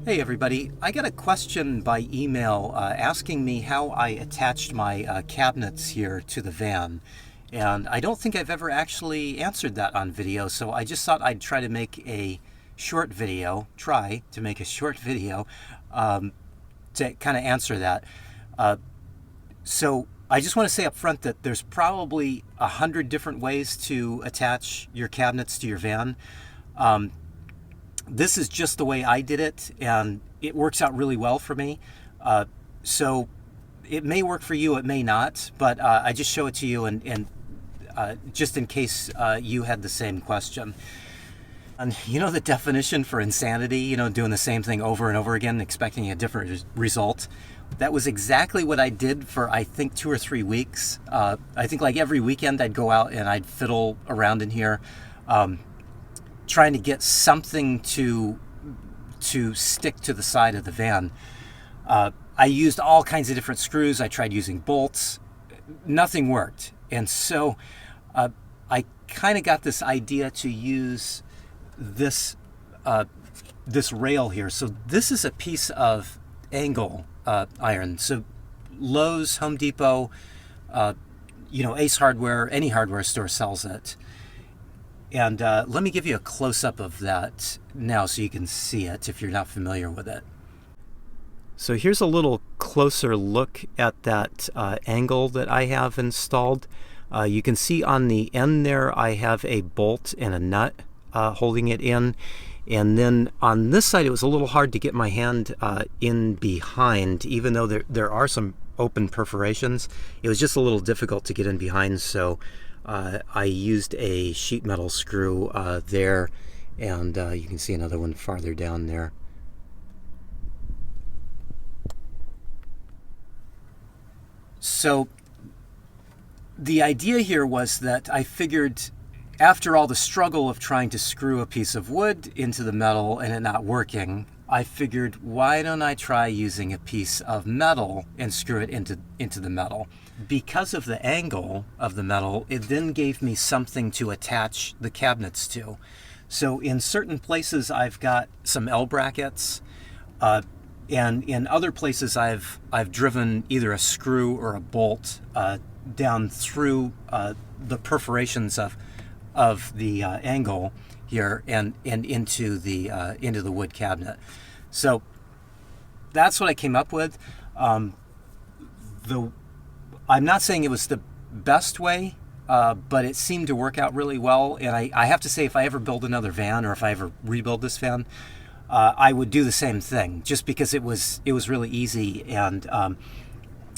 Hey everybody, I got a question by email asking me how I attached my cabinets here to the van. And I don't think I've ever actually answered that on video, so I just thought I'd try to make a short video, to kind of answer that. So I just want to say up front that there's probably 100 different ways to attach your cabinets to your van. This is just the way I did it, and it works out really well for me. So it may work for you, it may not, but I just show it to you and just in case you had the same question. And you know the definition for insanity, doing the same thing over and over again, expecting a different result? That was exactly what I did for, I think, 2 or 3 weeks. I think like every weekend I'd go out and I'd fiddle around in here, trying to get something to stick to the side of the van. I used all kinds of different screws. I tried using bolts. Nothing worked. And so I kind of got this idea to use this rail here. So this is a piece of angle iron. So Lowe's, Home Depot, Ace Hardware, any hardware store sells it. And let me give you a close-up of that now so you can see it if you're not familiar with it. So here's a little closer look at that angle that I have installed. You can see on the end there I have a bolt and a nut holding it in. And then on this side it was a little hard to get my hand in behind, even though there are some open perforations. It was just a little difficult to get in behind, so I used a sheet metal screw there, and you can see another one farther down there. So the idea here was that I figured after all the struggle of trying to screw a piece of wood into the metal and it not working, I figured, why don't I try using a piece of metal and screw it into the metal? Because of the angle of the metal, it then gave me something to attach the cabinets to. So in certain places I've got some L brackets, and in other places I've driven either a screw or a bolt down through the perforations of the angle here and into the wood cabinet. So that's what I came up with. I'm not saying it was the best way, but it seemed to work out really well. And I have to say, if I ever build another van, or if I ever rebuild this van, I would do the same thing, just because it was really easy. And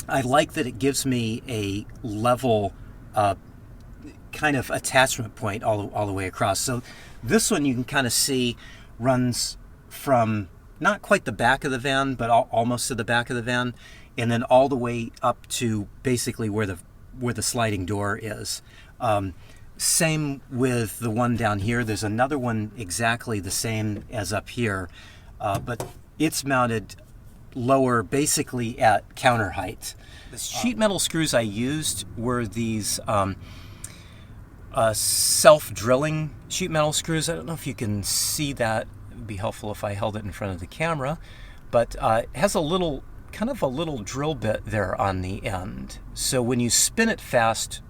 I like that it gives me a level kind of attachment point all the way across. So this one you can kind of see runs from not quite the back of the van, but almost to the back of the van, and then all the way up to basically where the sliding door is. Same with the one down here. There's another one exactly the same as up here, but it's mounted lower, basically at counter height. The sheet metal screws I used were these self-drilling sheet metal screws. I don't know if you can see that. It would be helpful if I held it in front of the camera, but it has a little drill bit there on the end. So when you spin it fast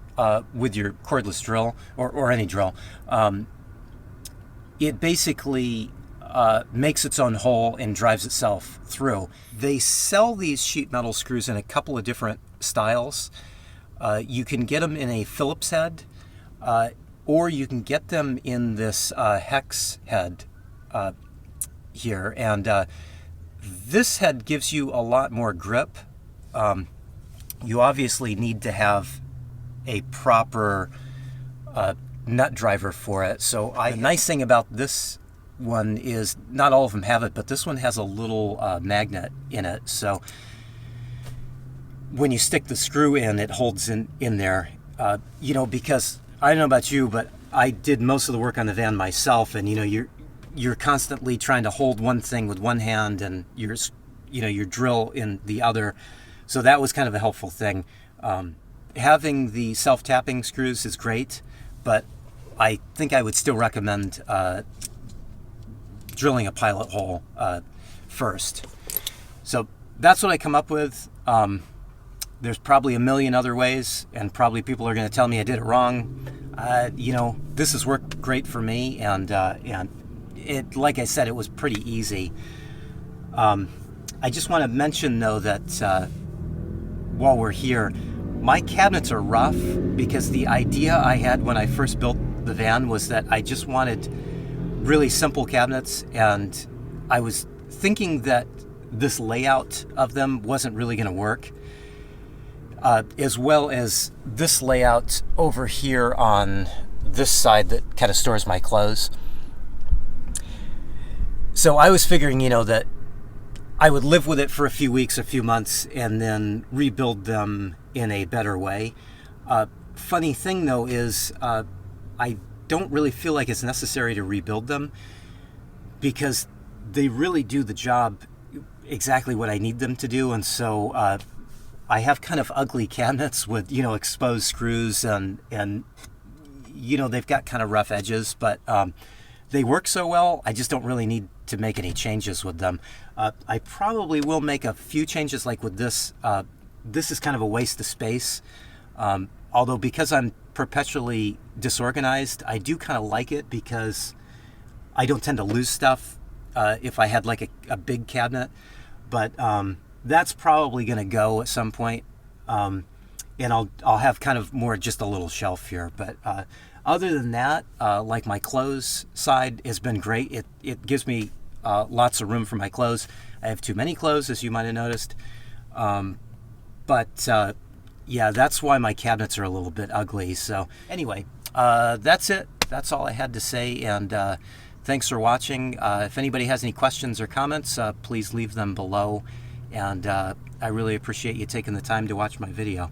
with your cordless drill or any drill, it basically makes its own hole and drives itself through. They sell these sheet metal screws in a couple of different styles. You can get them in a Phillips head, or you can get them in this hex head here. And this head gives you a lot more grip. You obviously need to have a proper nut driver for it. So the nice thing about this one is not all of them have it, but this one has a little magnet in it. So when you stick the screw in, it holds in there. Because I don't know about you, but I did most of the work on the van myself, and you're constantly trying to hold one thing with one hand and your drill in the other. So that was kind of a helpful thing. Having the self-tapping screws is great, but I think I would still recommend drilling a pilot hole first. So that's what I come up with. There's probably a million other ways, and probably people are going to tell me I did it wrong. This has worked great for me, and it, like I said, it was pretty easy. I just want to mention, though, that while we're here, my cabinets are rough because the idea I had when I first built the van was that I just wanted really simple cabinets, and I was thinking that this layout of them wasn't really going to work, as well as this layout over here on this side that kind of stores my clothes. So I was figuring, that I would live with it for a few weeks, a few months, and then rebuild them in a better way. Funny thing, though, is I don't really feel like it's necessary to rebuild them because they really do the job exactly what I need them to do. And so I have kind of ugly cabinets with, exposed screws and they've got kind of rough edges, but they work so well, I just don't really need to make any changes with them. I probably will make a few changes, like with this. This is kind of a waste of space. Although because I'm perpetually disorganized, I do kind of like it because I don't tend to lose stuff if I had like a big cabinet. But that's probably going to go at some point. And I'll have kind of more just a little shelf here. But other than that, like my clothes side has been great. It gives me lots of room for my clothes. I have too many clothes, as you might have noticed. Yeah, that's why my cabinets are a little bit ugly. So anyway, that's it. That's all I had to say. And thanks for watching. If anybody has any questions or comments, please leave them below. And I really appreciate you taking the time to watch my video.